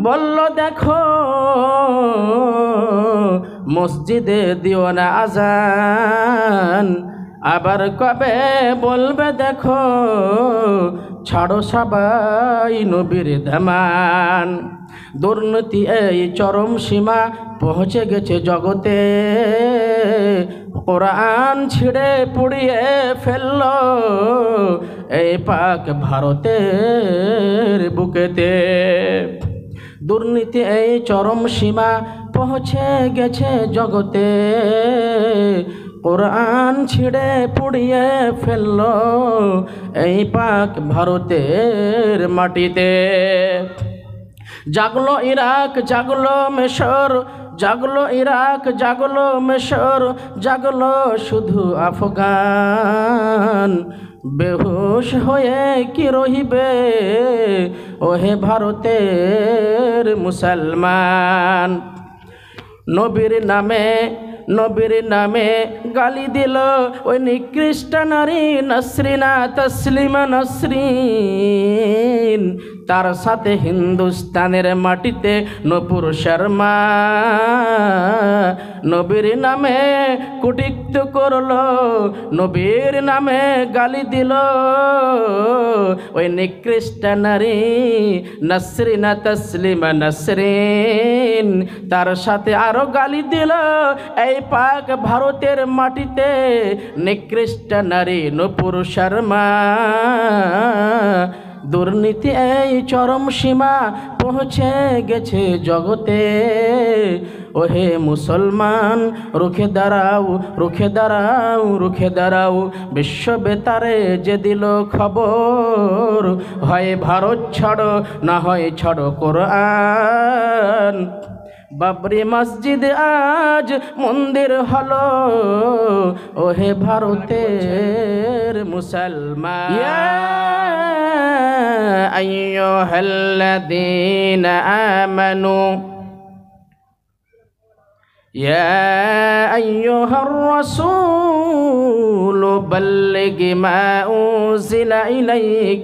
বলল দেখো মসজিদে দিও না আজান, আবার কবে বলবে দেখো ছাড়ো সবাই নবীর দামান। দুর্নীতি এই চরম সীমা পৌঁছে গেছে জগতে, কোরআন ছিঁড়ে পুড়িয়ে ফেলল এই পাক ভারতের বুকেতে। দুর্নীতি এই চরম সীমা পৌঁছে গেছে জগতে, কোরআন ছিঁড়ে পুড়িয়ে ফেলল এই পাক ভারতের মাটিতে। জাগলো ইরাক, জাগলো মিশর, জাগলো ইরাক, জাগলো মিশর, জাগলো শুধু আফগান। বেহুশ হয়ে কি রহিবে ওহে ভারতের মুসলমান। নবীর নামে, নবীর নামে গালি দিল ওই নিকৃষ্ট নারী নসরিনা তসলিমা নসরিন, তার সাথে হিন্দুস্তানের মাটিতে নূপুর শর্মা। নবীর নামে কুটিক্ত করলো, নবীর নামে গালি দিল ওই নিকৃষ্ট নারী নসরিনা তসলিমা নসরিন, তার সাথে আরো গালি দিল এই পাক ভারতের মাটিতে নিকৃষ্ট নারী নূপুর শর্মা। দুর্নীতি এই চরম সীমা পৌঁছে গেছে জগতে, ওহে মুসলমান রুখে দাঁড়াও, রুখে দাঁড়াও, রুখে দাঁড়াও। বিশ্ব বেতারে যে দিল খবর, হয় ভারত ছাড়ো না হয় ছাড়ো কোরআন। বাবরি মসজিদ আজ মন্দির হলো ওহে ভারতের মুসলমান। ইয়া আইয়ুহাল্লাযীনা আমানু ইয়া আইয়ুহার রাসূলু বাল্লিগ মা উনজিলা ইলাইক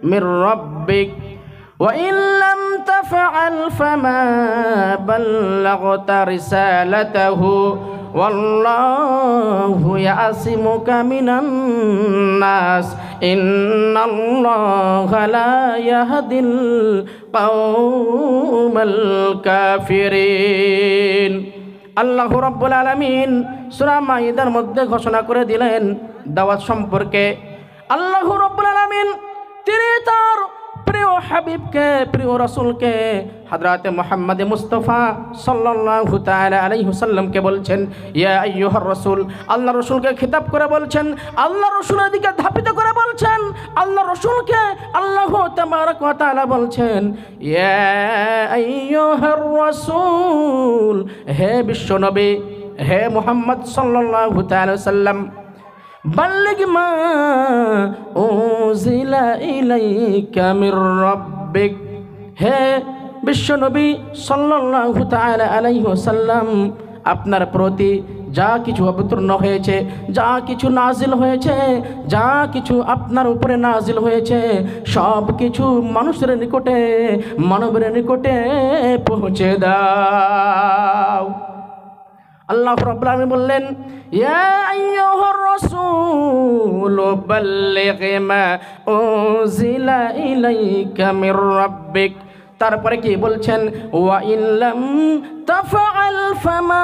মির রাব্বিক وإن لم تفعل فما بلغت رسالته والله يعصمك من الناس إن الله لا يهدي القوم الكافرين। আল্লাহ রাব্বুল আলামিন সূরা মাইদার মধ্যে ঘোষণা করে দিলেন দাওয়াত সম্পর্কে। আল্লাহ রাব্বুল আলামিন তিনি তার প্রিয় হাবিবকে, প্রিয় রাসূলকে হযরত মুহাম্মদ মুস্তাফা সাল্লাল্লাহু তাআলা আলাইহি ওয়াসাল্লামকে বলছেন ইয়া আইয়ুহার রাসূল। আল্লাহ রাসূলকে খিতাব করে বলছেন, আল্লাহ রাসূলের দিকে ধাপিত করে বলছেন, আল্লাহ রাসূলকে আল্লাহ তাবারক ওয়া তাআলা বলছেন ইয়া আইয়ুহার রাসূল, হে বিশ্বনবী, হে মুহাম্মদ সাল্লাল্লাহু তাআলা সাল্লাম, বাল্লিগ মা উনজিলা ইলাইকা মির রাব্বিক, হে বিশ্বনবী সাল্লাল্লাহু তাআলা আলাইহি ওয়াসাল্লাম, আপনার প্রতি যা কিছু অবতীর্ণ হয়েছে, যা কিছু নাজিল হয়েছে, যা কিছু আপনার উপরে নাজিল হয়েছে, সব কিছু মানুষের নিকটে, মানবের নিকটে পৌঁছে দাও। আল্লাহ রাব্বুল আলামিন বললেন ইয়া আইয়ুহার রাসূল বাল্লিগ মা উনজিলা ইলাইকা মির রাব্বিক। তারপরে কি বলছেন ওয়া ইল্লাম তাফআল ফামা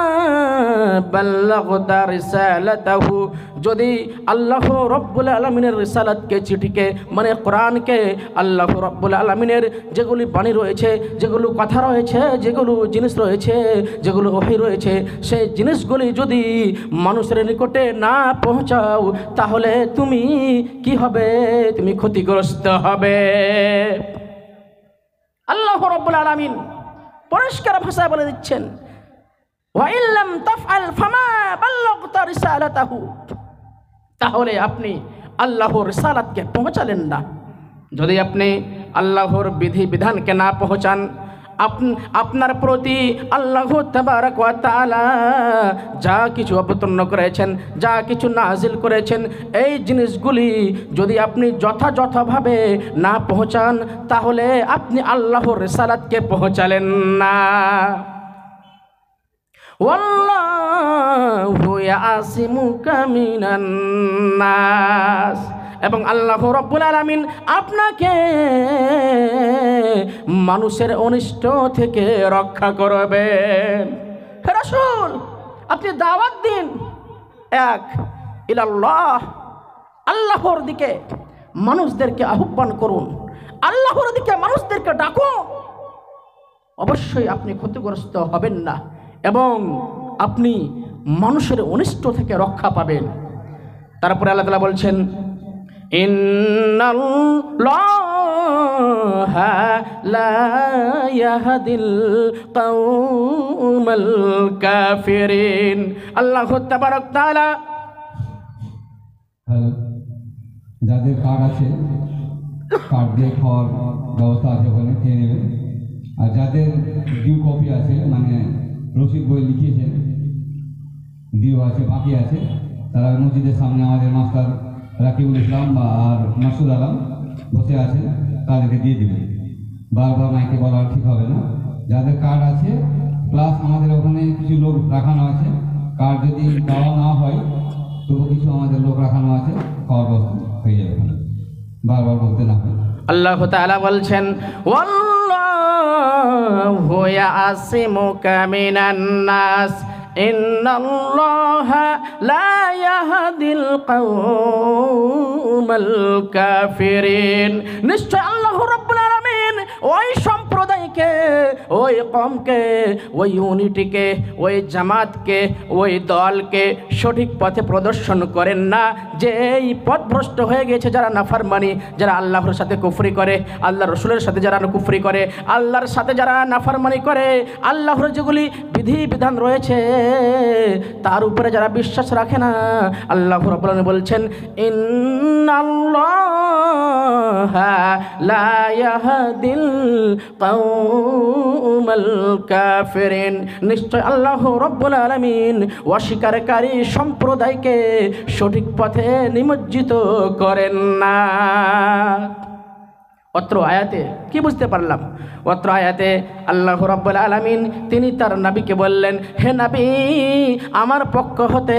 বাল্লাগতা রিসালাতাহু, যদি আল্লাহ রাব্বুল আলামিনের রিসালাতকে, চিঠিকে, মানে কোরআনকে, আল্লাহ রাব্বুল আলামিনের যেগুলি বাণী রয়েছে, যেগুলো কথা রয়েছে, যেগুলো জিনিস রয়েছে, যেগুলো ওহী রয়েছে, সেই জিনিসগুলি যদি মানুষের নিকটে না পৌঁছাও তাহলে তুমি কি হবে? তুমি ক্ষতিগ্রস্ত হবে। আল্লাহ রাব্বুল আলামিন পরিষ্কার ভাষায় বলে দিচ্ছেন ওয়া ইল্লাম তাফআল ফামা বাল্লাগতা রিসালাতাহু, তাহলে আপনি আল্লাহর রিসালাতকে পৌঁছালেন না। যদি আপনি আল্লাহর বিধি বিধানকে না পৌঁছান, আপনার প্রতি আল্লাহ তাবারক ওয়া তাআলা যা কিছু অবতীর্ণ করেছেন, যা কিছু নাজিল করেছেন, এই জিনিসগুলি যদি আপনি যথাযথভাবে না পৌঁছান তাহলে আপনি আল্লাহর রিসালাতকে পৌঁছালেন না। ওয়াল্লাহু ইয়াসিমুকা মিনান নাস, এবং আল্লাহ রাব্বুল আলামিন আপনাকে মানুষের অনিষ্ট থেকে রক্ষা করবেন। হে রাসূল, আপনি দাওয়াত দিন এক ইলাল্লাহ, আল্লাহর দিকে মানুষদেরকে আহ্বান করুন, আল্লাহর দিকে মানুষদেরকে ডাকুন। অবশ্যই আপনি ক্ষতিগ্রস্ত হবেন না এবং আপনি মানুষের অনিষ্ট থেকে রক্ষা পাবেন। তারপরে আল্লাহ তাআলা বলছেন, ইন্নাল্লাহা লা ইয়াহদিল কওমাল কাফিরিন। আল্লাহু তাবারক তাআলা যাদের কার্ড আছে কার্ড দিয়ে খাওয়ার ব্যবস্থা আছে, ওখানে খেয়ে নেবেন। আর যাদের ডিউ কপি আছে, মানে রসিদ বই লিখিয়েছেন, ডিউ আছে, বাকি আছে, তারা মসজিদের সামনে আমাদের মাস্টার রাকিবুল ইসলাম আর মাসুদ আলম বসে আছে, তাদেরকে দিয়ে দেবেন। বারবার মাইকে বলা ঠিক হবে না। যাদের কার্ড আছে প্লাস আমাদের ওখানে কিছু লোক রাখানো আছে, কার্ড যদি দেওয়া না হয় তবু কিছু আমাদের লোক রাখানো আছে, খাওয়ার ব্যবস্থা হয়ে যাবে ওখানে, বারবার বলতে না হয়। আল্লাহ তাআলা বলছেন, ওয়াল্লাহু ইয়াসিমুকা মিনান নাস ইন্নাল্লাহা লা ইয়াহদিল কওমাল কাফিরিন। নিশ্চয় আল্লাহ রাব্বুল আলামিন ওই সম্প্রদায়কে, ওই কওমকে, ওই ইউনিটিকে, ওই জামাতকে, ওই দলকে সঠিক পথে প্রদর্শন করেন না যে এই পথভ্রষ্ট হয়ে গেছে, যারা নাফরমানি, যারা আল্লাহর সাথে কুফরি করে, আল্লাহ রসুলের সাথে যারা কুফরি করে, আল্লাহর সাথে যারা নাফরমানি করে, আল্লাহর যেগুলি বিধি বিধান রয়েছে তার উপরে যারা বিশ্বাস রাখে না। আল্লাহ রাব্বুল আলামিন বলছেন, ইন্নাল্লাহা লা ইয়াহদিল কওমাল কাফিরিন। নিশ্চয় আল্লাহ রাব্বুল আলামিন অস্বীকারী সম্প্রদায়কে সঠিক পথে নিমজ্জিত করেন না। অত্র আয়াতে কি বুঝতে পারলাম? অত্র আয়াতে আল্লাহ রাব্বুল আলামিন তিনি তার নবীকে বললেন, হে নবী, আমার পক্ষ হতে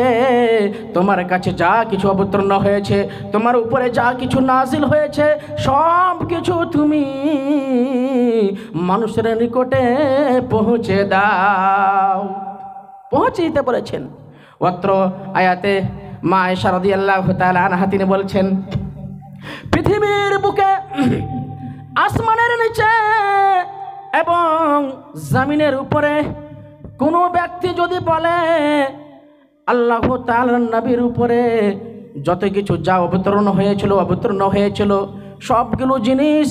তোমার কাছে যা কিছু অবতীর্ণ হয়েছে, তোমার উপরে যা কিছু নাজিল হয়েছে, সব কিছু তুমি মানুষের নিকটে পৌঁছে দাও। পৌঁছে দিতে বলেছেন। অত্র আয়াতে মা আয়েশা রাদিয়াল্লাহু তাআলা আনহা তিনি বলছেন, পৃথিবীর বুকে, আসমানের নিচে এবং জমিনের উপরে কোনো ব্যক্তি যদি বলে আল্লাহ তাআলার নবীর উপরে যত কিছু যা অবতীর্ণ হয়েছিল সবগুলো জিনিস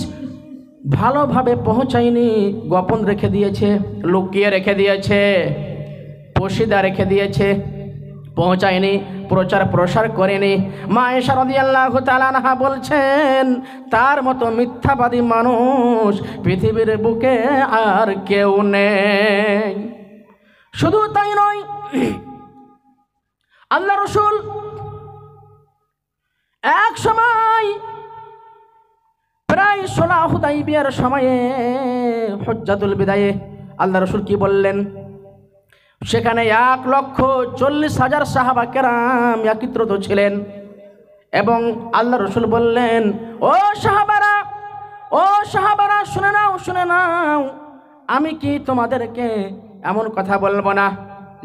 ভালোভাবে পৌঁছায়নি, গোপন রেখে দিয়েছে, লুকিয়ে রেখে দিয়েছে, পোশিদা রেখে দিয়েছে, পৌঁছায়নি, প্রচার প্রসার করেনি। মা আয়েশা রাদিয়াল্লাহু তাআলা আনহা বলছেন, তার মতো মিথ্যাবাদী মানুষ পৃথিবীর বুকে আর কেউ নেই। শুধু তাই নয়, আল্লাহ রসুল এক সময় প্রায় সুলহ হুদাইবিয়ার সময়ে হজ্জাতুল বিদায়ে আল্লাহ রসুল কি বললেন? সেখানে 1,40,000 সাহাবা কেরাম একত্রিত ছিলেন এবং আল্লাহ রসুল বললেন, ও সাহাবারা শুনে নাও, আমি কি তোমাদেরকে এমন কথা বলবো না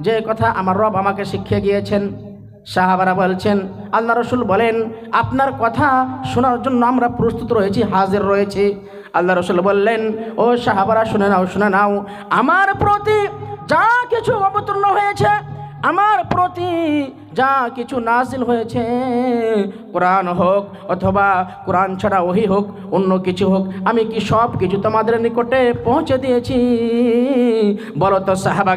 যে কথা আমার রব আমাকে শিখিয়ে গিয়েছেন? সাহাবারা বলছেন, আল্লাহ রসুল বলেন, আপনার কথা শোনার জন্য আমরা প্রস্তুত রয়েছি, হাজির রয়েছি। আল্লাহ রসুল বললেন, ও সাহাবারা শুনে নাও, আমার প্রতি যা কিছু অবতীর্ণ হয়েছে, আমার প্রতি যা কিছু নাজিল হয়েছে, কোরআন হোক অথবা কোরআন ছাড়া ওহী হোক, অন্য কিছু হোক, আমি কি সব কিছু তোমাদের নিকটে পৌঁছে দিয়েছি? বলো তো সাহাবা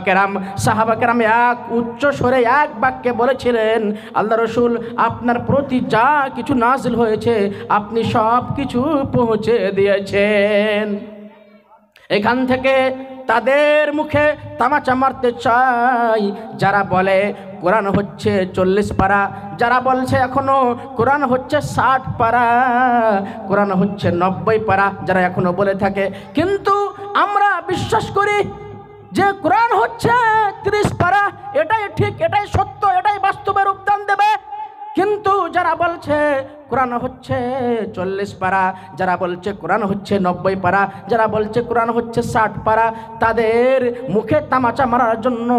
কেরাম এক উচ্চ স্বরে এক বাক্যে বলেছিলেন, আল্লাহ রসুল, আপনার প্রতি যা কিছু নাজিল হয়েছে আপনি সব কিছু পৌঁছে দিয়েছেন। এখান থেকে তাদের মুখে তামাচা মারতে চাই যারা বলে কোরআন হচ্ছে 40 পারা, যারা বলছে এখনো কোরআন হচ্ছে 60 পারা, কোরআন হচ্ছে 90 পারা, যারা এখনো বলে থাকে। কিন্তু আমরা বিশ্বাস করি যে কোরআন হচ্ছে 30 পারা, এটাই ঠিক, এটাই সত্য, এটাই বাস্তবে রূপদান দেবে। কিন্তু যারা বলছে কোরআন হচ্ছে 40 পারা, যারা বলছে কোরআন হচ্ছে 90 পারা, যারা বলছে কোরআন হচ্ছে 60 পারা, তাদের মুখে তামাচা মারার জন্য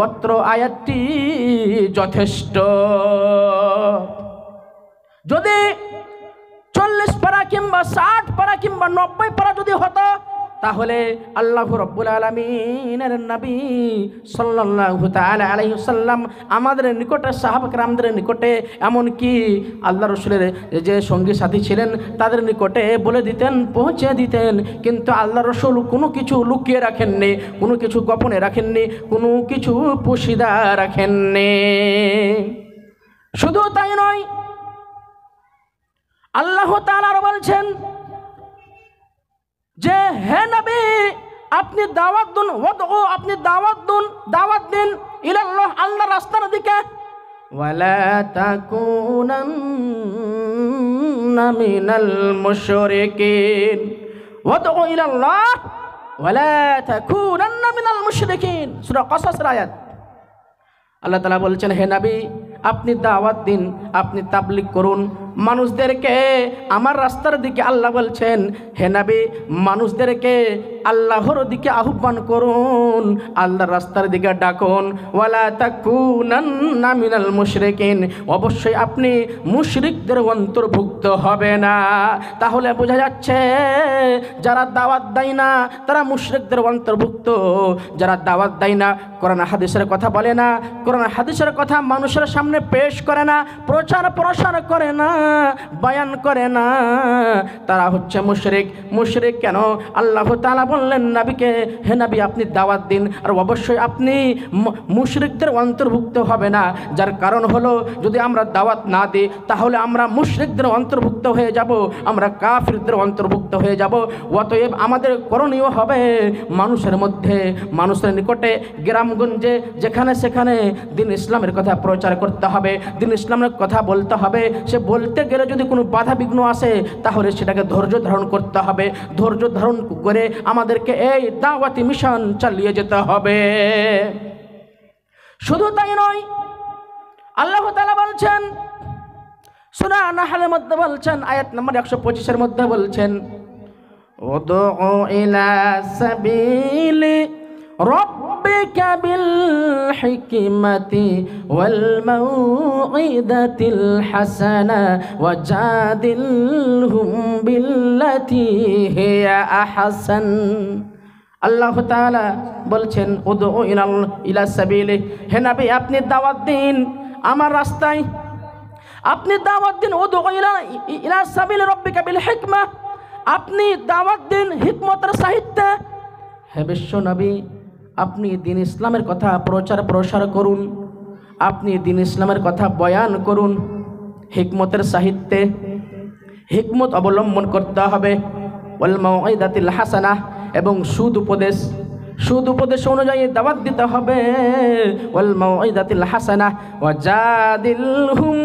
অত্র আয়াতটি যথেষ্ট। যদি 40 পারা কিংবা 60 পারা কিংবা 90 পারা যদি হতো, তাহলে আল্লাহ রাব্বুল আলামিনের নবী সাল্লাল্লাহু তাআলা আলাইহি ওয়াসাল্লাম আমাদের নিকটে, সাহাবা কেরামদের নিকটে, এমনকি আল্লাহ রাসূলের যে সঙ্গী সাথী ছিলেন তাদের নিকটে বলে দিতেন, পৌঁছে দিতেন। কিন্তু আল্লাহ রাসূল কোনো কিছু লুকিয়ে রাখেননি, কোনো কিছু গোপনে রাখেননি, কোনো কিছু পোশিদা রাখেননি। শুধু তাই নয়, আল্লাহ তাআলা আরো বলছেন যে হে নবী আপনি দাওয়াত দিন, আপনি দাওয়াত দিন ইলাল্লাহ, আল্লাহর রাস্তার দিকে। ওয়ালা তাকুনান্না মিনাল মুশরিকিন, ওয়াদউ ইলাল্লাহ ওয়ালা তাকুনান্না মিনাল মুশরিকিন, সূরা কসসের আয়াত। আল্লাহ তাআলা বলছেন হে নবী আপনি দাওয়াত দিন, আপনি তাবলীগ করুন মানুষদেরকে আমার রাস্তার দিকে। আল্লাহ বলছেন হে নবী মানুষদেরকে আল্লাহর দিকে আহ্বান করুন, আল্লাহর রাস্তার দিকে ডাকুন। ওয়ালা তাকুনান্না মিনাল মুশরিকিন, অবশ্যই আপনি মুশরিকদের অন্তর্ভুক্ত হবে না। তাহলে বোঝা যাচ্ছে যারা দাওয়াত দেয় না তারা মুশরিকদের অন্তর্ভুক্ত। যারা দাওয়াত দেয় না, কোরআন হাদিসের কথা বলে না, কোরআন হাদিসের কথা মানুষের সামনে পেশ করে না, প্রচার প্রসার করে না, বয়ান করে না, তারা হচ্ছে মুশরিক। মুশরিক কেন? আল্লাহ তাআলা বললেন নবীকে হে নবী আপনি দাওয়াত দিন, আর অবশ্যই আপনি মুশরিকদের অন্তর্ভুক্ত হবে না। যার কারণ হলো যদি আমরা দাওয়াত না দিই তাহলে আমরা মুশরিকদের অন্তর্ভুক্ত হয়ে যাব, আমরা কাফিরদের অন্তর্ভুক্ত হয়ে যাব। অতএব আমাদের করণীয় হবে মানুষের মধ্যে, মানুষের নিকটে, গ্রামগঞ্জে, যেখানে সেখানে দিন ইসলামের কথা প্রচার করতে হবে, দিন ইসলামের কথা বলতে হবে। সে বলতে গেলে যদি কোনো বাধা বিঘ্ন আসে তাহলে সেটাকে ধৈর্য ধারণ করতে হবে। ধৈর্য ধারণ করে আমাদেরকে এই দাওয়াতি মিশন চালিয়ে যেতে হবে। শুধু তাই নয়, আল্লাহ তাআলা বলছেন সূরা নাহলের মধ্যে বলছেন, আয়াত নম্বর 125-এর মধ্যে বলছেন উদউ ইলা সাবিলি রাব্বিকা বিল হিকমাতি ওয়াল মাউইদাতিল হাসানা ওয়াজাদিলহুম বিল্লাতি হিয়া আহসান। আল্লাহ তাআলা বলছেন উদউ ইলা সাবিলি, হে নবী আপনি দাওয়াত দিন আমার রাস্তায়, আপনি দাওয়াত দিন উদউ ইলা সাবিলি রাব্বিকা বিল হিকমা, আপনি দাওয়াত দিন হিকমতের সাহিত্যে। হে বিশ্ব নবী আপনি দিন ইসলামের কথা প্রচার প্রসার করুন, আপনি দিন ইসলামের কথা বয়ান করুন হিকমতের সাহিত্যে। হিকমত অবলম্বন করতে হবে, ওয়াল মাউইদাতিল হাসানাহ, এবং সুদ উপদেশ অনুযায়ী দাওয়াত দিতে হবে। ওয়াল মাউইদাতিল হাসানাহ ওয়াজাদিলহুম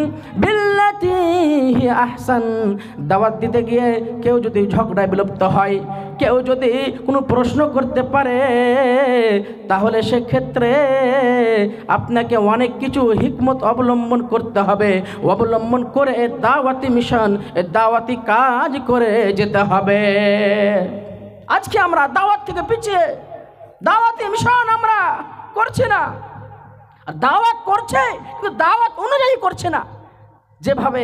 বিল্লাতি হিয়া আহসান। দাওয়াত দিতে গিয়ে কেউ যদি ঝগড়ায় বিলুপ্ত হয়, কেউ যদি কোনো প্রশ্ন করতে পারে, তাহলে সেক্ষেত্রে আপনাকে অনেক কিছু হিকমত অবলম্বন করতে হবে। অবলম্বন করে দাওয়াতি মিশন, দাওয়াতি কাজ করে যেতে হবে। আজকে আমরা দাওয়াত থেকে পিছিয়ে, দাওয়াতি মিশন আমরা করছি না। আর দাওয়াত করছে কিন্তু দাওয়াত অনুযায়ী করছে না। যেভাবে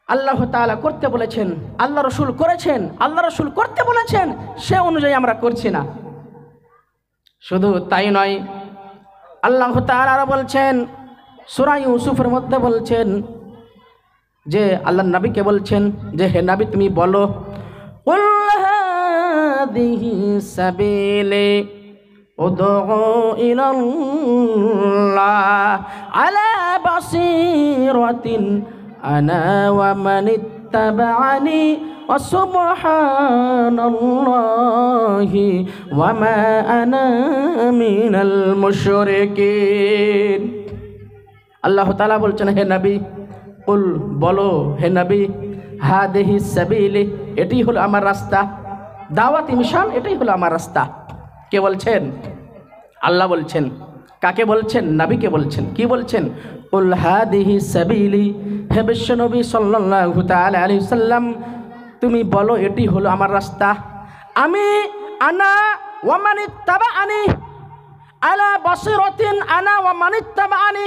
আল্লাহ তাআলা করতে বলেছেন, আল্লাহ রসুল করেছেন, আল্লাহ রসুল করতে বলেছেন, সে অনুযায়ী আমরা করছি না। শুধু তাই নয়, আল্লাহ তাআলা আরো বলছেন সূরা ইউসুফের মধ্যে বলছেন যে আল্লাহ নবীকে বলছেন যে হে নবী তুমি বলো কুল হাদিহি সাবিলি উদউ ইলাল্লাহ আলা বাসীরাতিন আনা ওয়া মান ইত্তাবা'আনি সুবহানাল্লাহি ওয়া মা আনা মিনাল মুশরিকিন। আল্লাহ তাআলা বলছেন, হে নবী কুল, বলো হে নবী, হাদিহি সাবিলি, এটাই হলো আমার রাস্তা, দাওয়াতি মিশন এটাই হলো আমার রাস্তা। কে বলছেন? আল্লাহ বলছেন। কাকে বলছেন? নবীকে বলছেন। কি বলছেন? কুল হাদিহি সাবিলি, হে বিশ্ব নবী সাল্লাল্লাহু তাআলা আলাইহি সাল্লাম, তুমি বলো এটি হলো আমার রাস্তা। আমি আনা ওয়া মানিত্তাবাআনি আলা বাসিরাতিন আনা ওয়া মানিত্তাবাআনি,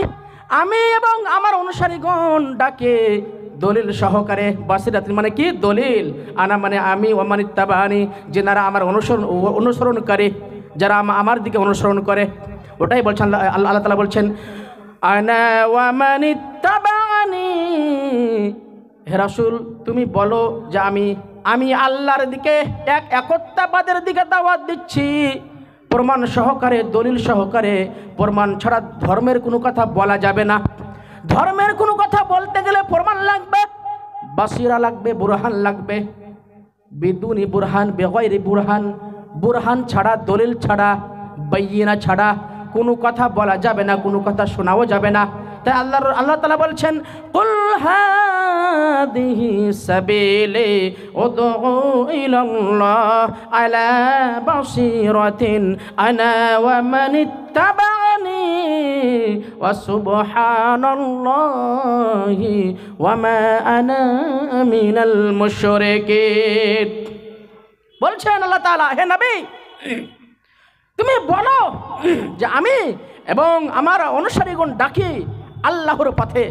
আমি এবং আমার অনুসারীগণ ডাকে দলিল সহকারে। বাসিরাতিন মানে কি? দলিল। আনা মানে আমি, ওয়া মানিত্তাবাআনি যারা আমার অনুসরণ করে, যারা আমার দিকে অনুসরণ করে, ওটাই বলছেন আল্লাহ তাআলা বলছেন, আনা ওয়া মানিত্তাবাআনি, হে রাসূল তুমি বলো যে আমি আল্লাহর দিকে, একত্ববাদের দিকে দাওয়াত দিচ্ছি, প্রমাণ সহকারে, দলিল সহকারে। প্রমাণ ছাড়া ধর্মের কোনো কথা বলা যাবে না। ধর্মের কোনো কথা বলতে গেলে প্রমাণ লাগবে, বাসিরা লাগবে, বুরহান লাগবে। বিদুনি বুরহান বেগয়রি বুরহান, বুরহান ছাড়া, দলিল ছাড়া, বাইয়িনা ছাড়া কোনো কথা বলা যাবে না, কোনো কথা শোনাও যাবে না। তাই আল্লাহ তাআলা বলছেন, কুল হাদিহি সাবিলি উদউ ইলাল্লাহ আলা বাসিরাতিন আনা ওয়া মানিত্তাবাআনি ওয়া সুবহানাল্লাহি ওয়া মা আনা মিনাল মুশরিকিন। বলছেন আল্লাহ তাআলা, হে নবী তুমি বলো যে আমি এবং আমার অনুসারীগণ ডাকি আল্লাহর পথে,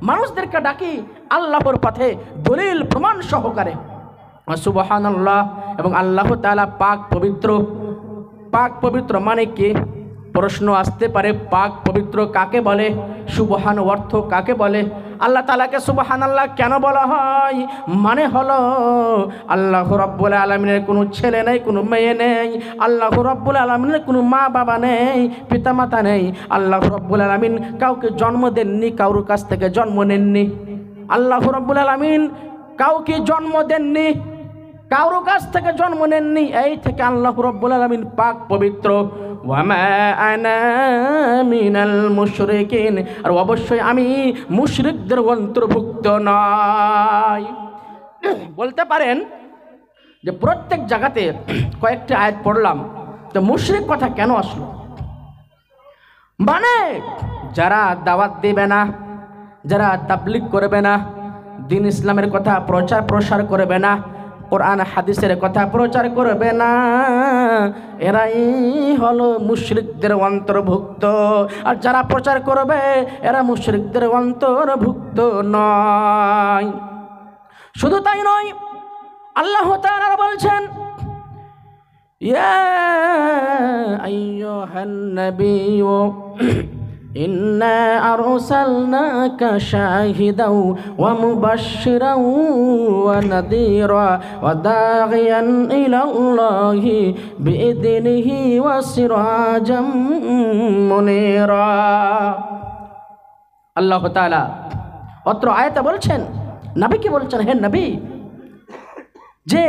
মানুষদেরকে ডাকি আল্লাহর পথে দলিল প্রমাণ সহকারে। সুবহানাল্লাহ, এবং আল্লাহ তাআলা পাক পবিত্র। পাক পবিত্র মানে কি? প্রশ্ন আসতে পারে, পাক পবিত্র কাকে বলে? সুবহান অর্থ কাকে বলে? আল্লাহ তাআলাকে সুবহানাল্লাহ কেন বলা হয়? মানে হলো আল্লাহ রাব্বুল আলামিনের কোনো ছেলে নেই, কোনো মেয়ে নেই। আল্লাহ রাব্বুল আলামিনের কোনো মা বাবা নেই, পিতামাতা নেই। আল্লাহ রাব্বুল আলামিন কাউকে জন্ম দেননি, কারোর কাছ থেকে জন্ম নেননি। আল্লাহ রাব্বুল আলামিন কাউকে জন্ম দেননি, কারোর কাছ থেকে জন্ম নেননি। এই থেকে আল্লাহ রাব্বুল আলামিন পাক পবিত্র। ওয়া মা আনা মিনাল মুশরিকিন, আর অবশ্যই আমি মুশরিকদের অন্তর্ভুক্ত নই। বলতে পারেন যে প্রত্যেক জায়গাতে কয়েকটি আয়াত পড়লাম, তো মুশরিক কথা কেন আসলো? মানে যারা দাওয়াত দেবে না, যারা তাবলীগ করবে না, দ্বীন ইসলামের কথা প্রচার প্রসার করবে না, কোরআন হাদিসের কথা প্রচার করবে না, এরাই হলো মুশরিকদের অন্তর্ভুক্ত। আর যারা প্রচার করবে এরা মুশরিকদের অন্তর্ভুক্ত নয়। শুধু তাই নয়, আল্লাহ তাআলা বলছেন, ইয়া আইয়ুহান নাবিয়্যু ইন্না আরসালনাকা শাহিদাও ওয়া মুবাশশিরাও ওয়া নাযীরা ওয়া দাঈয়ান ইলাল্লাহি বিইذনিহি ওয়া সিরাজাম মুনীরা। আল্লাহ তাআলা অত্র আয়াতে বলছেন, নবীকে বলছেন, হে নবী, যে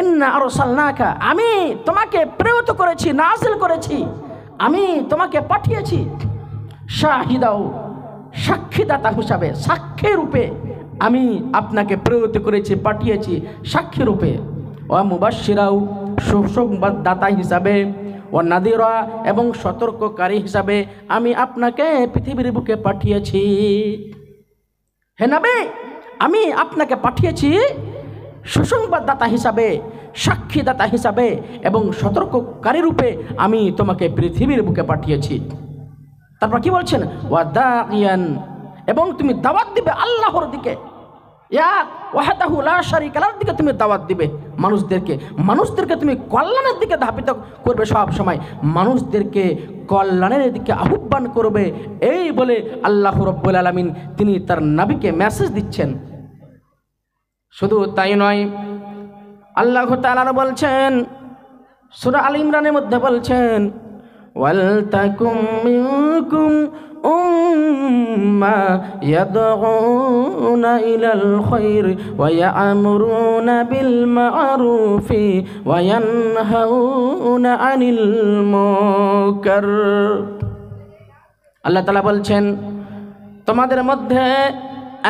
ইন্না আরসালনাকা, আমি তোমাকে প্রেরিত করেছি, নাযিল করেছি, আমি তোমাকে পাঠিয়েছি, শাহিদাও, সাক্ষীদাতা হিসাবে, সাক্ষী রূপে আমি আপনাকে প্রেরিত করেছি, পাঠিয়েছি সাক্ষী রূপে। ওয়া মুবাশশিরাও, সুসংবাদদাতা হিসাবে, ওয়া নাযীরা, এবং সতর্ককারী হিসাবে আমি আপনাকে পৃথিবীর বুকে পাঠিয়েছি। হে নবী, আমি আপনাকে পাঠিয়েছি সুসংবাদদাতা হিসাবে, সাক্ষীদাতা হিসাবে এবং সতর্ককারী রূপে আমি তোমাকে পৃথিবীর বুকে পাঠিয়েছি। তারপর কি বলছেন? ওয়া দাঈয়ান, এবং তুমি দাওয়াত দিবে আল্লাহর দিকে, এক ওয়াহদাহু লা শারীকা লাহর দিকে তুমি দাওয়াত দিবে মানুষদেরকে তুমি কল্যাণের দিকে ধাবিত করবে। সব সময় মানুষদেরকে কল্যাণের দিকে আহ্বান করবে। এই বলে আল্লাহ রাব্বুল আলামিন তিনি তার নবীকে মেসেজ দিচ্ছেন। শুধু তাই নয়, আল্লাহ তাআলা বলছেন সূরা আল ইমরানের মধ্যে বলছেন, ওয়ালতাকুম মিনকুম উম্মা ইয়াদউনা ইলাল খায়র ওয়া ইয়া'মুরুনা বিল মা'রুফি ওয়া ইয়ানহাউনা আনিল মুনকার। আল্লাহ তাআলা বলছেন, তোমাদের মধ্যে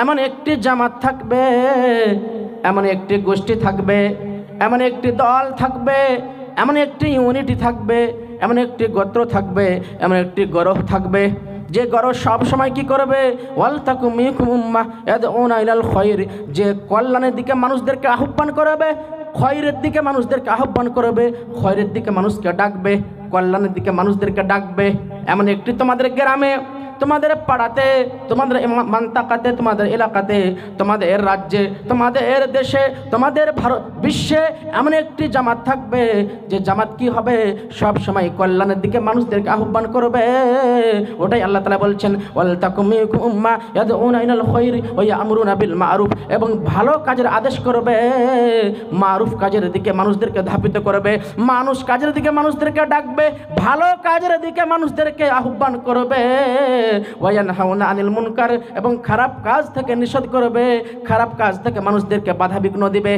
এমন একটি জামাত থাকবে, এমন একটি গোষ্ঠী থাকবে, এমন একটি দল থাকবে, এমন একটি ইউনিটি থাকবে, এমন একটি গোত্র থাকবে, এমন একটি গরহ থাকবে, যে গরহ সব সময় কি করবে, ওয়াল তাকুম মিনকুম উম্মাহ ইয়াদউনা ইলাল খায়র, যে কল্যাণের দিকে মানুষদেরকে আহ্বান করবে, খয়রের দিকে মানুষদেরকে আহ্বান করবে, খয়রের দিকে মানুষকে ডাকবে, কল্যাণের দিকে মানুষদেরকে ডাকবে। এমন একটি তোমাদের গ্রামে, তোমাদের পাড়াতে, তোমাদের মান্তাকাতে, তোমাদের এলাকাতে, তোমাদের রাজ্যে, তোমাদের দেশে, তোমাদের ভারত বিশ্বে এমন একটি জামাত থাকবে, যে জামাত কি হবে, সব সময় কল্যাণের দিকে মানুষদেরকে আহ্বান করবে। ওটাই আল্লাহ তাআলা বলছেন, ওয়াল তাকুম মিনকুম উম্মাহ ইয়াদউনা ইলাল খায়র ওয়া ইয়া'মুরুনা বিল মা'রুফ, এবং ভালো কাজের আদেশ করবে, মারুফ কাজের দিকে মানুষদেরকে ধাপিত করবে, মানুষ কাজের দিকে মানুষদেরকে ডাকবে, ভালো কাজের দিকে মানুষদেরকে আহ্বান করবে, ওয়া ইয়ানহাউনা আনিল মুনকার, এবং খারাপ কাজ থেকে নিষেধ করবে, খারাপ কাজ থেকে মানুষদেরকে বাধা বিঘ্ন দিবে।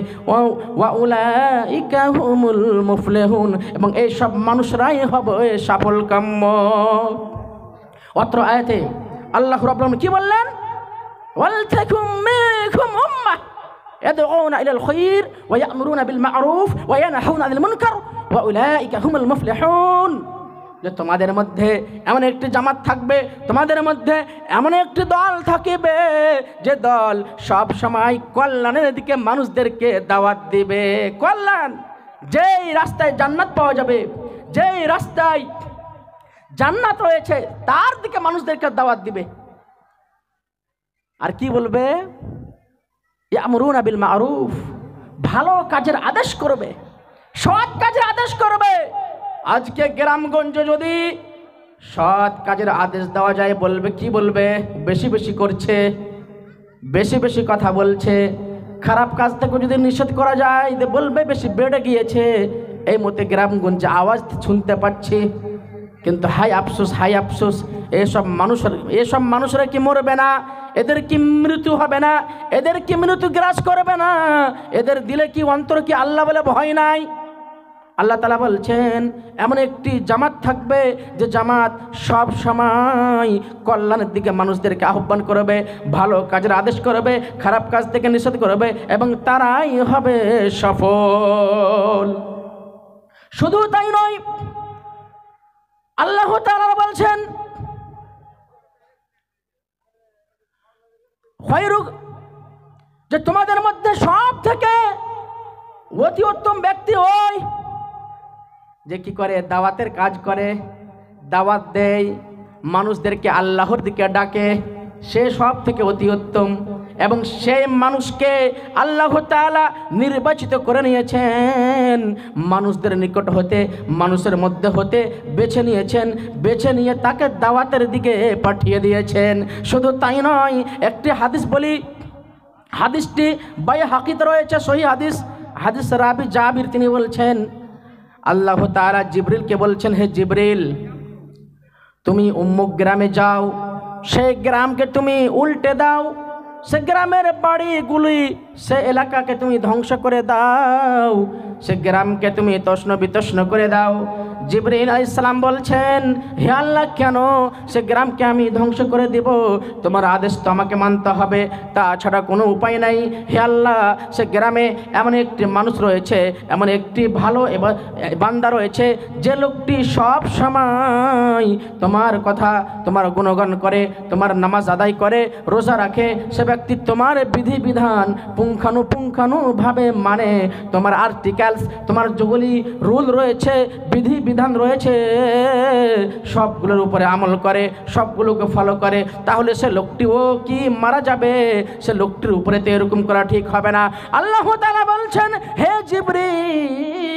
ওয়া উলাইকা হুমুল মুফলিহুন, এবং এই সব মানুষরাই হবে সাফল্যকাম্য। অত্র আয়াতে আল্লাহ রাব্বুল আলামিন কি বললেন, ওয়াল তাকুম মিনকুম উম্মাহ ইয়াদউনা ইলাল খায়র ওয়া ইয়া'মুরুনা বিল মা'রুফ ওয়া ইয়ানহাউনা আনিল মুনকার ওয়া উলাইকা হুমুল মুফলিহুন, যে তোমাদের মধ্যে এমন একটি জামাত থাকবে, তোমাদের মধ্যে এমন একটি দল থাকিবে, যে দল সব সময় কল্যাণের দিকে মানুষদেরকে দাওয়াত দিবে। কল্যাণ, যেই রাস্তায় জান্নাত পাওয়া যাবে, যেই রাস্তায় জান্নাত রয়েছে, তার দিকে মানুষদেরকে দাওয়াত দিবে। আর কি বলবে, ইয়া'মুরুনা বিল মা'রুফ, ভালো কাজের আদেশ করবে, সৎ কাজের আদেশ করবে। আজকে গ্রামগঞ্জে যদি সৎ কাজের আদেশ দেওয়া যায়, বলবে কি বলবে, বেশি বেশি করছে, বেশি বেশি কথা বলছে। খারাপ কাজ থেকে যদি নিষেধ করা যায়, বলবে বেশি বেড়ে গিয়েছে। এই মতে গ্রামগঞ্জে আওয়াজ শুনতে পাচ্ছি, কিন্তু হাই আফসোস, হাই আফসোস, এসব মানুষরা কি মরবে না? এদের কি মৃত্যু হবে না? এদের কি মৃত্যু গ্রাস করবে না? এদের দিলে কি, অন্তর কি আল্লাহ বলে ভয় নাই? আল্লাহ তাআলা বলছেন, এমন একটি জামাত থাকবে, যে জামাত সব সময় কল্যাণের দিকে মানুষদেরকে আহ্বান করবে, ভালো কাজের আদেশ করবে, খারাপ কাজ থেকে নিষেধ করবে, এবং তারাই হবে সফল। শুধু তাই নয়, আল্লাহ তাআলা বলছেন, খয়রুক, যে তোমাদের মধ্যে সব থেকে অতি উত্তম ব্যক্তি ওই যে কি করে, দাওয়াতের কাজ করে, দাওয়াত দেয়, মানুষদেরকে আল্লাহর দিকে ডাকে, সে সব থেকে অতি উত্তম। এবং সেই মানুষকে আল্লাহ তাআলা নির্বাচিত করে নিয়েছেন, মানুষদের নিকট হতে, মানুষের মধ্যে হতে বেছে নিয়েছেন, বেছে নিয়ে তাকে দাওয়াতের দিকে পাঠিয়ে দিয়েছেন। শুধু তাই নয়, একটি হাদিস বলি, হাদিসটি বাইহাকিতে রয়েছে, সহিহ হাদিস। হাদিস রাবি জাবির তিনি বলছেন, আল্লাহ তাআলা জিবরিলকে বলছেন, হে জিবরিল, তুমি উম্মুক গ্রামে যাও, সেই গ্রামকে তুমি উল্টে দাও, সে গ্রামের বাড়িগুলি, সে এলাকাকে তুমি ধ্বংস করে দাও, সে গ্রামকে তুমি তছন বিতছন করে দাও। জিবরিল আলাইহিস সালাম বলছেন, হে আল্লাহ, কেন সে গ্রামকে আমি ধ্বংস করে দেব? তোমার আদেশ তো আমাকে মানতে হবে, তাছাড়া কোনো উপায় নাই। হে আল্লাহ, সে গ্রামে এমন একটি মানুষ রয়েছে, এমন একটি ভালো বান্দা রয়েছে, যে লোকটি সব সময় তোমার কথা, তোমার গুণগান করে, তোমার নামাজ আদায় করে, রোজা রাখে, সে ব্যক্তি তোমার বিধিবিধান পুঙ্খানুপুঙ্খানুভাবে মানে, তোমার আর্টিকেলস, তোমার যেগুলি রুল রয়েছে, বিধিবিধান রয়েছে, সবগুলোর উপরে আমল করে, সবগুলোকে ফলো করে, তাহলে সে লোকটিও কি মারা যাবে? সে লোকটির উপরে তো এরকম করা ঠিক হবে না। আল্লাহ তাআলা বলছেন, হে জিবরিল,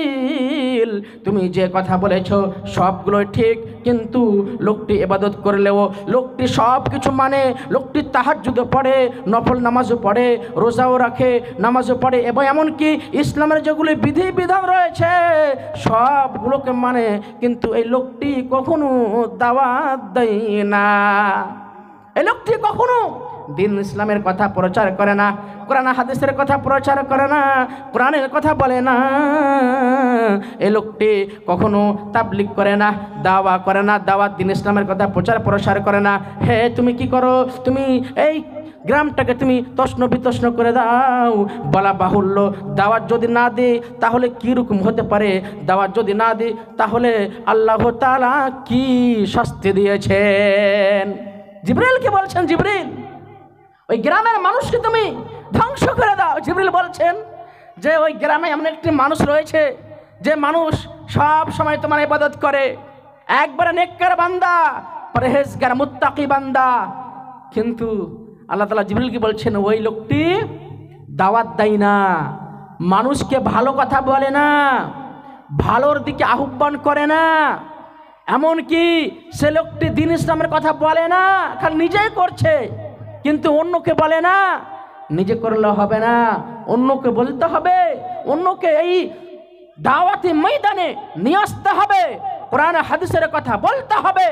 তুমি যে কথা বলেছো সবগুলো ঠিক, কিন্তু লোকটি ইবাদত করলেও, লোকটি সব কিছু মানে, লোকটি তাহাজ্জুদও পড়ে, নফল নামাজও পড়ে, রোজাও রাখে, নামাজও পড়ে, এবং এমনকি ইসলামের যেগুলি বিধি বিধান রয়েছে সবগুলোকে মানে, কিন্তু এই লোকটি কখনো দাওয়াত দেয় না। এই লোকটি কখনো দিন ইসলামের কথা প্রচার করে না, কোরআন হাদিসের কথা প্রচার করে না, কোরআনের কথা বলে না। এই লোকটি কখনো তাবলিগ করে না, দাওয়া করে না, দাওয়াত দিন ইসলামের কথা প্রচার প্রসার করে না। হে তুমি কি করো? তুমি এই গ্রামটাকে তুমি তছন বিতছন করে দাও। বলা বাহুল্য, দাওয়াত যদি না দিই তাহলে কি রকম হতে পারে, দাওয়াত যদি না দিই তাহলে আল্লাহ তাআলা কি শাস্তি দিয়েছেন। জিবরিলকে বলছেন, জিবরিল ওই গ্রামের মানুষকে তুমি ধ্বংস করে দাও। জিবরিল বলছেন যে ওই গ্রামে এমন একটি মানুষ রয়েছে যে মানুষ সব সময় তোমার ইবাদত করে, একবারে নেককার বান্দা, পরহেজগার মুত্তাকি বান্দা, কিন্তু আল্লাহ তাআলা জিবরিলকে বলছেন ওই লোকটি দাওয়াত দেয় না, মানুষকে ভালো কথা বলে না, ভালোর দিকে আহ্বান করে না, এমনকি সে লোকটি দিন ইসলামের কথা বলে না, খালি নিজেই করছে কিন্তু অন্যকে বলে না। নিজে করলে হবে না, অন্যকে বলতে হবে, অন্যকে এই দাওয়াতি ময়দানে নিয়ে আসতে হবে, কোরআন হাদিসের কথা বলতে হবে,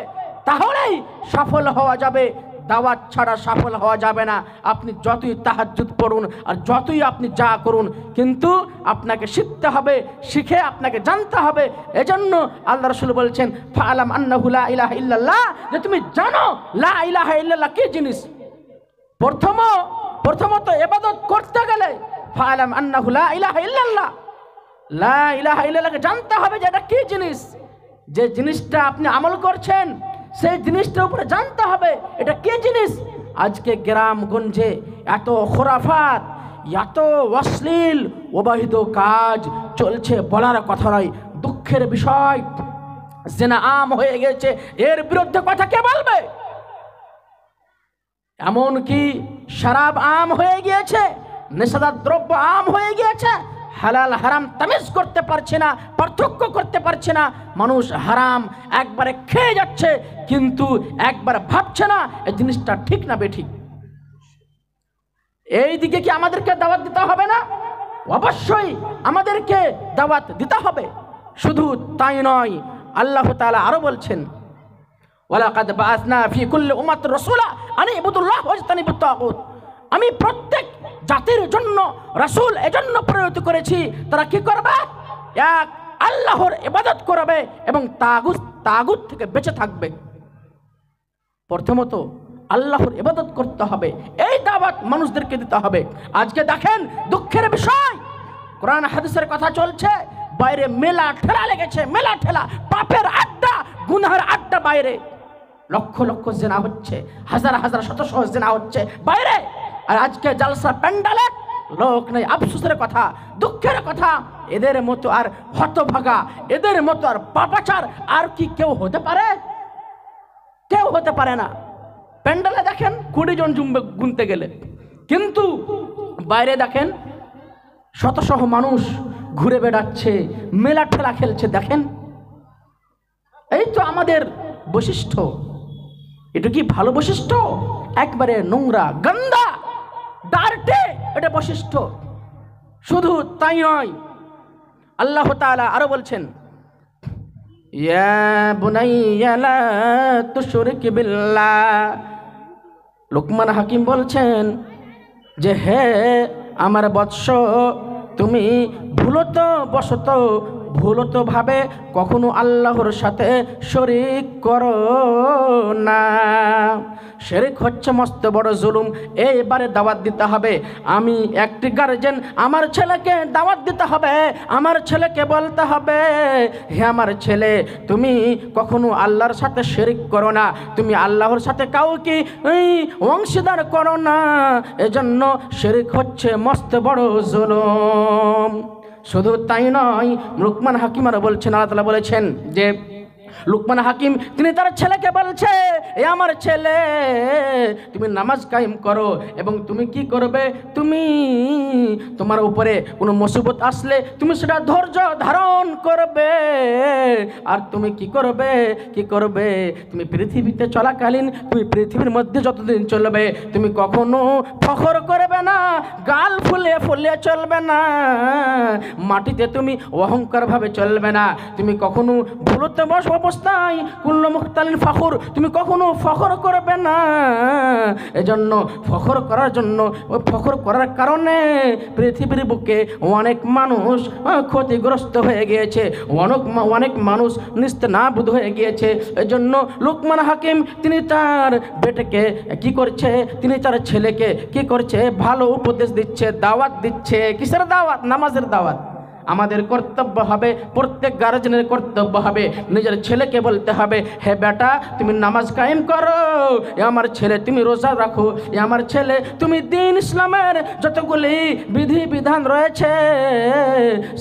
তাহলেই সফল হওয়া যাবে। দাওয়াত ছাড়া সফল হওয়া যাবে না। আপনি যতই তাহাজ্জুদ পড়ুন আর যতই আপনি যা করুন, কিন্তু আপনাকে শিখতে হবে, শিখে আপনাকে জানতে হবে। এজন্য আল্লাহ রাসূল বলছেন ফাআলাম আন্নাহু লা ইলাহা ইল্লাল্লাহ, যে তুমি জানো লা ইলাহা ইল্লাল্লাহ কি জিনিস। প্রথমত ইবাদত করতে গেলে ফাআলাম আন্নাহু লা ইলাহা ইল্লাল্লাহ, লা ইলাহা ইল্লাল্লাহকে জানতে হবে যে এটা কি জিনিস। যে জিনিসটা আপনি আমল করছেন সেই জিনিসটার উপরে জানতে হবে এটা কি জিনিস। আজকে গ্রামগঞ্জে এত খোরাফাত, এত অশ্লীল অবৈধ কাজ চলছে, বলার কথা নয়, দুঃখের বিষয়। জিনা আম হয়ে গেছে, এর বিরুদ্ধে কথা কে বলবে? এমনকি শরাব আম হয়ে গিয়েছে, নেশাদার দ্রব্য আম হয়ে গিয়েছে, হালাল হারাম তামিজ করতে পারছে না, পার্থক্য করতে পারছে না। মানুষ হারাম একবারে খেয়ে যাচ্ছে কিন্তু একবার ভাবছে না এই জিনিসটা ঠিক না বেঠিক। এই দিকে কি আমাদেরকে দাওয়াত দিতে হবে না? অবশ্যই আমাদেরকে দাওয়াত দিতে হবে। শুধু তাই নয়, আল্লাহ তাআলা আরো বলছেন ওয়ালাকাদ বাআসনা ফি কুল্লি উম্মাতির রাসূলা আন ইবুদুল্লাহ ওয়াজতানিবুত তাগুত। আমি প্রত্যেক জাতির জন্য রাসূল এজন্য প্রেরিত করেছি, তারা কি করবে? এক আল্লাহর ইবাদত করবে এবং তাগুত থেকে বেঁচে থাকবে। প্রথমত আল্লাহর ইবাদত করতে হবে, এই দাওয়াত মানুষদেরকে দিতে হবে। আজকে দেখেন দুঃখের বিষয়, কোরআন হাদিসের কথা চলছে, বাইরে মেলা ঠেলা লেগেছে, মেলা ঠেলা, পাপের আড্ডা, গুনাহের আড্ডা বাইরে, লক্ষ লক্ষ জিনা হচ্ছে, হাজার হাজার শত শত জিনা হচ্ছে বাইরে। আর আজকে জালসা প্যান্ডালে লোক নেই। আফসোসের কথা, দুঃখের কথা, এদের মতো আর হতভাগা, এদের মতো আর পাপাচার আর কি কেউ হতে পারে? কেউ হতে পারে না। প্যান্ডালে দেখেন 20 জন জুমবে গুনতে গেলে, কিন্তু বাইরে দেখেন শত শত মানুষ ঘুরে বেড়াচ্ছে, মেলা ঠেলা খেলছে। দেখেন এই তো আমাদের বৈশিষ্ট্য। এটা কি ভালো বৈশিষ্ট্য? একবারে নোংরা, গন্দা, ডার্টি এটা বৈশিষ্ট্য। শুধু তাই নয়, আল্লাহ তাআলা আরো বলছেন ইয়া বুনাইয়া লা তুশরিক বিল্লাহ। লুকমান হাকিম বলছেন যে হে আমার বৎস, তুমি ভুলত ভাবে কখনো আল্লাহর সাথে শরীক করো না। শিরক হচ্ছে মস্ত বড় জুলুম। এইবারে দাওয়াত দিতে হবে। আমি একটি গার্জেন, আমার ছেলেকে দাওয়াত দিতে হবে, আমার ছেলেকে বলতে হবে হে আমার ছেলে, তুমি কখনো আল্লাহর সাথে শিরক করো না, তুমি আল্লাহর সাথে কাউকে অংশীদার করো না। এজন্য শিরক হচ্ছে মস্ত বড় জুলুম। শুধু তাই নয়, লুকমান হাকিম আরো বলছেন, আল্লাহ তাআলা বলেছেন যে লুকমান হাকিম তিনি তার ছেলেকে বলছে, এ আমার ছেলে, তুমি নামাজ কায়েম করো এবং তুমি কি করবে, তুমি তোমার উপরে কোনো মুসিবত আসলে তুমি সেটা ধৈর্য ধারণ করবে। আর তুমি কি করবে তুমি পৃথিবীতে চলাকালীন তুমি পৃথিবীর মধ্যে যতদিন চলবে তুমি কখনো ফখর করবে না, গাল ফুলে ফুলে চলবে না, মাটিতে তুমি অহংকার ভাবে চলবে না, তুমি কখনো ভুলতে বস অবস্থায় কুল্লু মুখতালিন ফখর, তুমি কখনো ফখর করবে না। এজন্য ফখর করার জন্য, ওই ফখর করার কারণে পৃথিবীর বুকে অনেক মানুষ ক্ষতিগ্রস্ত হয়ে গিয়েছে, অনেক মানুষ নিস্তেনাবুদ হয়ে গিয়েছে। এজন্য লুকমান হাকিম তিনি তার বেটাকে কি করছে, তিনি তার ছেলেকে কি করছে, ভালো উপদেশ দিচ্ছে, দাওয়াত দিচ্ছে। কিসের দাওয়াত? নামাজের দাওয়াত। আমাদের কর্তব্য হবে, প্রত্যেক গার্জেনের কর্তব্য হবে নিজের ছেলেকে বলতে হবে, হে বেটা তুমি নামাজ কায়েম করো, এ আমার ছেলে তুমি রোজা রাখো, এ আমার ছেলে তুমি দিন ইসলামের যতগুলি বিধি বিধান রয়েছে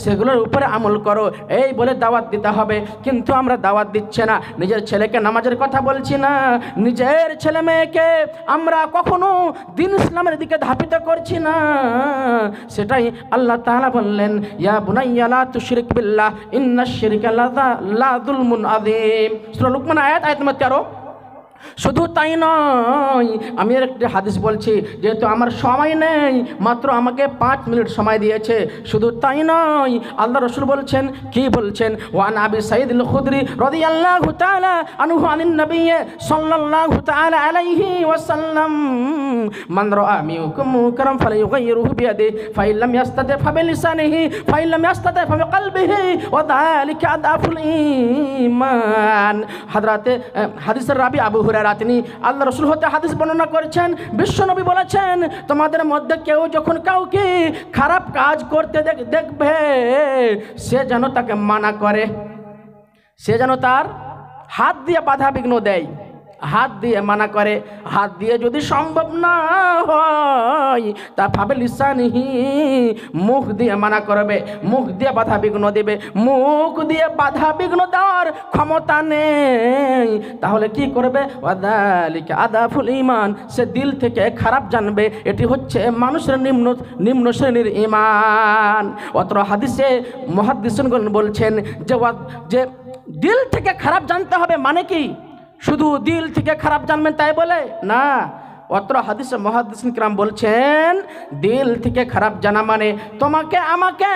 সেগুলোর উপরে আমল করো, এই বলে দাওয়াত দিতে হবে। কিন্তু আমরা দাওয়াত দিচ্ছি না, নিজের ছেলেকে নামাজের কথা বলছি না, নিজের ছেলে মেয়েকে আমরা কখনো দিন ইসলামের দিকে ধাপিত করছি না। সেটাই আল্লাহ তাআলা বললেন, ইয়া বুনাইয়া লা তুশরিক বিল্লাহ ইন্নাশ শিরকা লা যুলমুন আযীম। সূরা লুকমান আয়াত নম্বর 13। শুধু তাই নয়, আমি আর একটি হাদিস বলছি, যেহেতু আমার সময় নেই, মাত্র আমাকে 5 মিনিট সময় দিয়েছে। শুধু তাই নয়, আল্লাহ রাসূল বলছেন, কি বলছেন, ওয়ান আবি সাঈদ আল খুদরি রাদিয়াল্লাহু তাআলা আনহু আনিন নবী সাল্লাল্লাহু তাআলা আলাইহি ওয়াসাল্লাম, মান রাআ মিনকুম মুনকারান ফালাইয়ুগাইয়িরহু বিয়াদিহি ফাইন লাম ইয়াস্তাতি ফাবিলিসানিহি ফাইন লাম ইয়াস্তাতি ফাবিকলবিহি ওয়া যালিকা আদাফুল ঈমান। হযরতে হাদিসের রাবি আবু হুরায়রা তিনি আল্লাহ রাসূল হতে হাদিস বর্ণনা করেছেন, বিশ্বনবী বলেছেন, তোমাদের মধ্যে কেউ যখন কাউকে খারাপ কাজ করতে দেখবে সে যেন তাকে মানা করে, সে যেন তার হাত দিয়ে বাধা বিঘ্ন দেয়, হাত দিয়ে মানা করে। হাত দিয়ে যদি সম্ভব না হয় তা ভাবে লিসানিহি, মুখ দিয়ে মানা করবে, মুখ দিয়ে বাধা বিঘ্ন দেবে। মুখ দিয়ে বাধা বিঘ্ন দেওয়ার ক্ষমতা নেই, তাহলে কি করবে, ওয়াদালিকা আদাফুল ঈমান, সে দিল থেকে খারাপ জানবে, এটি হচ্ছে মানুষের নিম্ন শ্রেণীর ঈমান। অত্র হাদিসে মুহাদ্দিসগণ বলছেন যে দিল থেকে খারাপ জানতে হবে, মানে কি শুধু দিল থেকে খারাপ জানবেন তাই বলে না। অত্র হাদিসে মুহাদ্দিসিন কিরাম বলছেন, দিল থেকে খারাপ জানা মানে তোমাকে আমাকে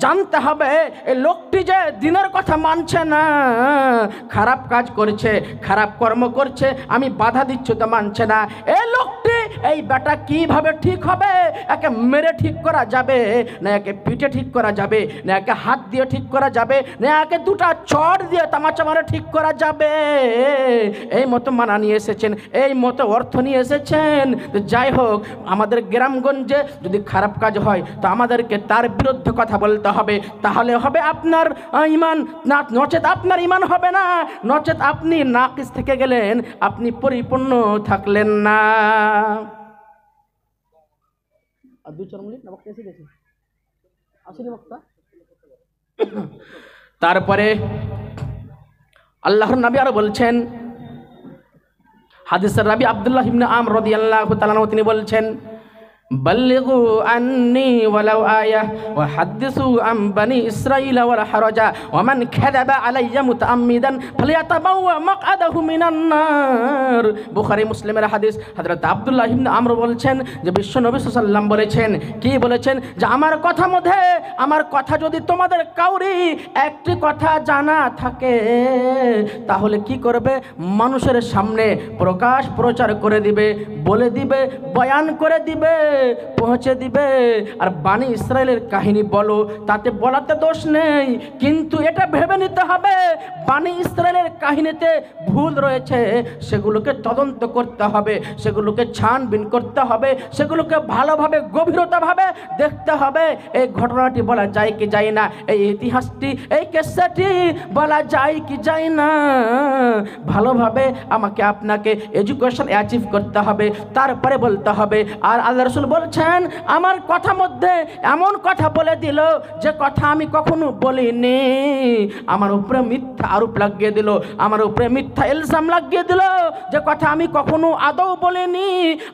জানতে হবে এই লোকটি যে দিনের কথা মানছে না, খারাপ কাজ করছে, খারাপ কর্ম করছে, আমি বাধা দিচ্ছি তো মানছে না, এই লোকটি এই বেটা কিভাবে ঠিক হবে? একে মেরে ঠিক করা যাবে না, একে পিঠে ঠিক করা যাবে না, একে হাত দিয়ে ঠিক করা যাবে না, একে দুটা চড় দিয়ে তামাচা মারে ঠিক করা যাবে? এই মতো মানা নিয়ে এসেছেন, এই মতো অর্থ নিয়ে এসেছেন। যাই হোক, আমাদের গ্রামগঞ্জে যদি খারাপ কাজ হয় তো আমাদেরকে তার বিরুদ্ধে কথা বলতে হবে, তাহলে হবে আপনার ঈমান, না নচেত আপনার ঈমান হবে না, নচেত আপনি নাকিস থেকে গেলেন, আপনি পরিপূর্ণ থাকলেন না। তারপরে আল্লাহর নবী আরো বলছেন, হাদিসের রাবি আব্দুল্লাহ ইবনে আমর রাদিয়াল্লাহু তাআলা আনহু তিনি বলছেন, বাল্লিগু আন্নি ওয়ালাউ আয়া ওয়া হাদিসু আন বানি ইসরাঈল ওয়ালা হারাজা ওয়া মান কাযাবা আলাইয়া মুতাআম্মিদান ফালিয়াতাবাওয়া মাকআদাহু মিনান নার। বুখারী মুসলিমের হাদিস। হযরত আব্দুল্লাহ ইবনে আমর বলছেন যে বিশ্ব নবী সাল্লাল্লাহু আলাইহি ওয়াসাল্লাম বলেছেন, কি বলেছেন, যে আমার কথা মধ্যে আমার কথা যদি তোমাদের কাউরি একটি কথা জানা থাকে তাহলে কি করবে, মানুষের সামনে প্রকাশ প্রচার করে দিবে, বলে দিবে, বয়ান করে দিবে, পৌঁছে দিবে। আর বানি ইসরায়েলের কাহিনী বলো, তাতে বলাতে দোষ নেই, কিন্তু এটা ভেবে নিতে হবে বানি ইসরায়েলের কাহিনীতে ভুল রয়েছে, সেগুলোকে তদন্ত করতে হবে, সেগুলোকে ছানবিন করতে হবে, সেগুলোকে ভালোভাবে গভীরতাভাবে দেখতে হবে। এই ঘটনাটি বলা যায় কি যায় না, এই ইতিহাসটি, এই কেসাটি বলা যায় কি যায় না, ভালোভাবে আমাকে আপনাকে এডুকেশন অ্যাচিভ করতে হবে, তারপরে বলতে হবে। আর আল্লাহ রাসূল বলছেন আমার কথা মধ্যে এমন কথা বলে দিল যে কথা আমি কখনো বলিনি, আমার উপরে মিথ্যা আরোপ লাগিয়ে দিল, আমার উপরে মিথ্যা ইলজাম লাগিয়ে দিল যে কথা আমি কখনো আদৌ বলিনি।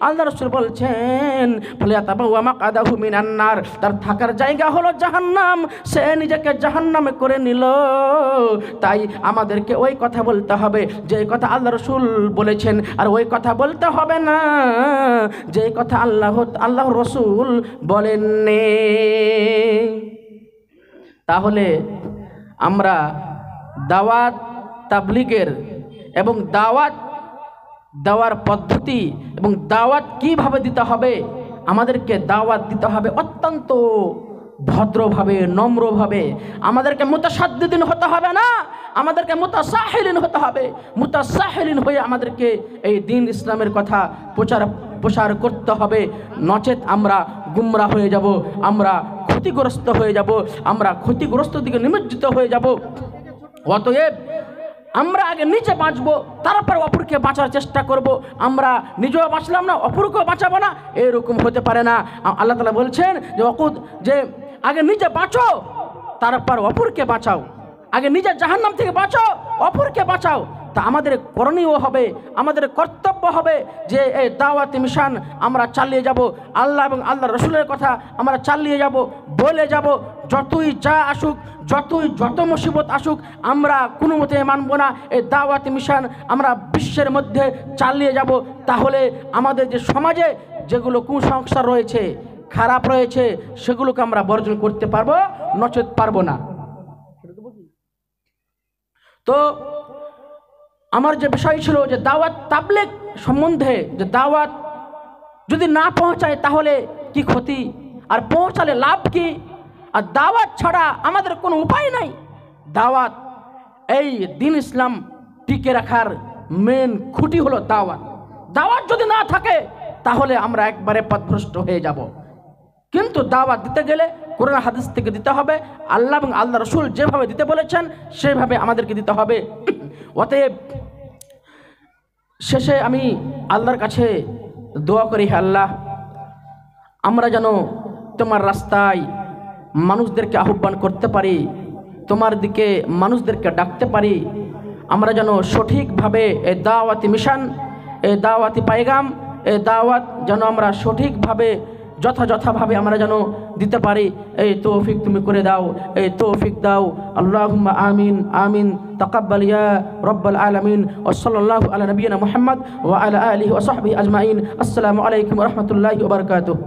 আল্লাহ রাসূল বলছেন ফালিয়াতাবাওয়া মাকআদাহু মিনান নার, তার থাকার জায়গা হলো জাহান্নাম, সে নিজেকে জাহান্নামে করে নিল। তাই আমাদেরকে ওই কথা বলতে হবে যে কথা আল্লাহ রাসূল বলেছেন, আর ওই কথা বলতে হবে না যে কথা আল্লাহ রাসূল বলেননি। তাহলে আমরা দাওয়াত তাবলীগের এবং দাওয়াত দেওয়ার পদ্ধতি এবং দাওয়াত কিভাবে দিতে হবে, আমাদেরকে দাওয়াত দিতে হবে অত্যন্ত ভদ্রভাবে, নম্রভাবে। আমাদেরকে মুতাসাদ্দিদিন হতে হবে না, আমাদেরকে মুতাসাহিলিন হতে হবে। মুতাসাহিলিন হয়ে আমাদেরকে এই দ্বীন ইসলামের কথা প্রচার করতে হবে, নচেত আমরা গুমরাহ হয়ে যাব, আমরা ক্ষতিগ্রস্ত হয়ে যাব, আমরা ক্ষতিগ্রস্ত দিকে নিমজ্জিত হয়ে যাব। অতএব আমরা আগে নিজে বাঁচবো, তারপর অপরকে বাঁচার চেষ্টা করব। আমরা নিজেও বাঁচলাম না, অপরকেও বাঁচাবো না, এরকম হতে পারে না। আল্লাহ তাআলা বলছেন যে আগে নিজে বাঁচো, তারপর অপরকে বাঁচাও। আগে নিজে জাহান্নাম থেকে বাঁচো, অপরকে বাঁচাও। তা আমাদের করণীয় হবে, আমাদের কর্তব্য হবে যে এই দাওয়াতি মিশন আমরা চালিয়ে যাব, আল্লাহ এবং আল্লাহ রসুলের কথা আমরা চালিয়ে যাব, বলে যাব। যতই যা আসুক, যত মুসিবত আসুক, আমরা কোনো মতে মানব না। এই দাওয়াতি মিশন আমরা বিশ্বের মধ্যে চালিয়ে যাব। তাহলে আমাদের যে সমাজে যেগুলো কুসংস্কার রয়েছে, খারাপ রয়েছে, সেগুলোকে আমরা বর্জন করতে পারবো, নচেত পারবো না। তো আমার যে বিষয় ছিল যে দাওয়াত তাবলীগ সম্বন্ধে, যে দাওয়াত যদি না পৌঁছায় তাহলে কি ক্ষতি, আর পৌঁছালে লাভ কি, আর দাওয়াত ছাড়া আমাদের কোনো উপায় নাই। দাওয়াত, এই দ্বীন ইসলাম টিকে রাখার মেন খুঁটি হলো দাওয়াত। দাওয়াত যদি না থাকে তাহলে আমরা একবারে পথভ্রষ্ট হয়ে যাব। কিন্তু দাওয়াত দিতে গেলে কোরআন হাদিস থেকে দিতে হবে, আল্লাহ এবং আল্লাহ রসুল যেভাবে দিতে বলেছেন সেভাবে আমাদেরকে দিতে হবে। অতএব শেষে আমি আল্লাহর কাছে দোয়া করি, হে আল্লাহ, আমরা যেন তোমার রাস্তায় মানুষদেরকে আহ্বান করতে পারি, তোমার দিকে মানুষদেরকে ডাকতে পারি। আমরা যেন সঠিকভাবে এই দাওয়াতি মিশন, এই দাওয়াতি পায়গাম, এই দাওয়াত যেন আমরা সঠিকভাবে যথাযথভাবে আমরা যেন দিতে পারি। এই তৌফিক তুমি করে দাও, এই তৌফিক দাও। আল্লাহুম্মা আমিন আমিন। তাকাব্বাল ইয়া রব্বাল আলামিন। ওয়া সাল্লাল্লাহু আলা নবিয়িনা মুহাম্মদ ওয়া আলা আলিহি ওয়া সাহবিহি আজমাইন। আসসালামু আলাইকুম ওয়া রাহমাতুল্লাহি ওয়া বারাকাতুহু।